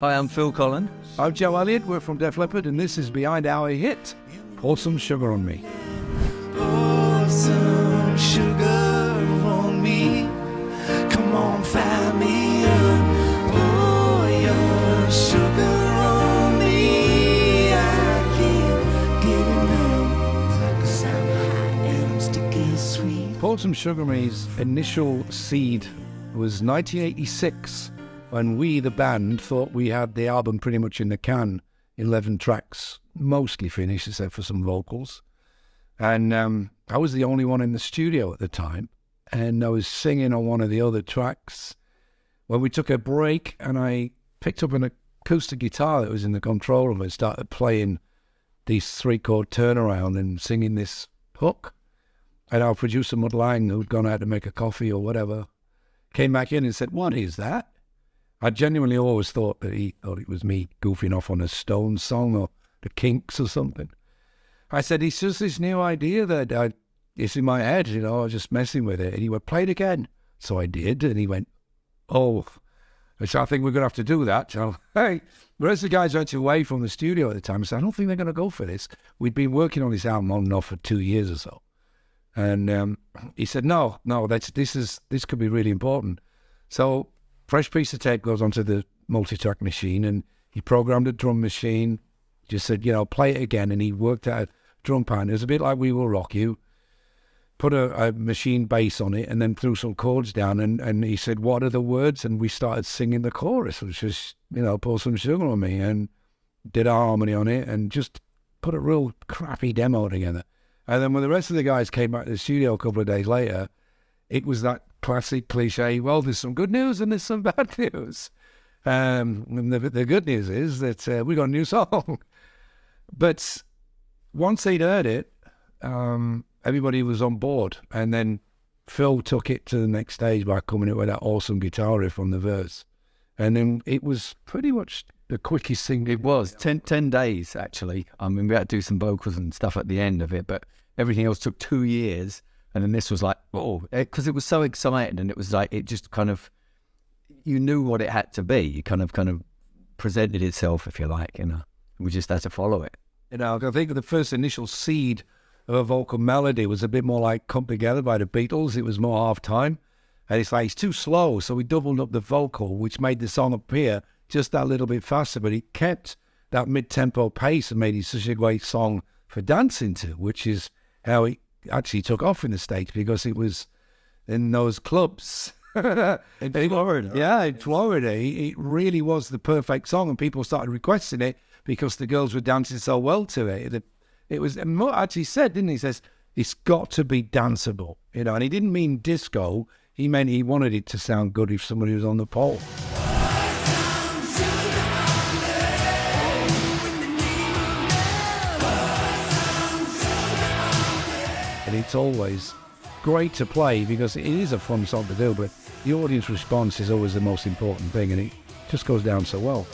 Hi, I'm Phil Collin. I'm Joe Elliott. We're from Def Leppard, and this is Behind Our Hit, Pour Some Sugar on Me. Pour some sugar on me. Come on, find me up. Pour your sugar on me. I can't get enough, 'cause I'm hot and I'm sticky sweet. Pour Some Sugar on Me's initial seed was 1986, when we, the band, thought we had the album pretty much in the can, 11 tracks, mostly finished except for some vocals. And I was the only one in the studio at the time, and I was singing on one of the other tracks. When we took a break, and I picked up an acoustic guitar that was in the control room and started playing these 3-chord turnaround and singing this hook. And our producer, Mud Lang, who'd gone out to make a coffee or whatever, came back in and said, "What is that?" I genuinely always thought that he thought it was me goofing off on a Stones song or the Kinks or something. I said, "It's just this new idea that it's in my head, I was just messing with it." And he went, "Play it again." So I did, and he went, "Oh, I think we're going to have to do that." So, hey, the rest of the guys went away from the studio at the time. I said, "I don't think they're going to go for this." We'd been working on this album on and off for 2 years or so. And he said, no, this could be really important. So fresh piece of tape goes onto the multi-track machine, and he programmed a drum machine, just said, play it again, and he worked out a drum pattern. It was a bit like We Will Rock You, put a machine bass on it, and then threw some chords down, and he said, "What are the words?" And we started singing the chorus, which was, "Pour Some Sugar on Me," and did a harmony on it, and just put a real crappy demo together. And then when the rest of the guys came back to the studio a couple of days later, it was that classic cliche, well, there's some good news and there's some bad news. And the good news is that we got a new song. But once they'd heard it, everybody was on board. And then Phil took it to the next stage by coming up with that awesome guitar riff on the verse. And then it was pretty much the quickest thing. It was 10 days, actually. I mean, we had to do some vocals and stuff at the end of it, but everything else took 2 years. And then this was like, because it was so exciting, and it was like, it just kind of, you knew what it had to be. You kind of presented itself, if you like, We just had to follow it. I think the first initial seed of a vocal melody was a bit more like Come Together by the Beatles. It was more half-time. And it's like, it's too slow, so we doubled up the vocal, which made the song appear just that little bit faster, but it kept that mid-tempo pace and made it such a great song for dancing to, which is how it actually took off in the States, because it was in those clubs. In Florida. Yeah, in Florida. It really was the perfect song, and people started requesting it because the girls were dancing so well to it. It was, and Mutt actually said, didn't he? He says, it's got to be danceable, and he didn't mean disco. He meant he wanted it to sound good if somebody was on the pole. And it's always great to play because it is a fun song to do, but the audience response is always the most important thing, and it just goes down so well.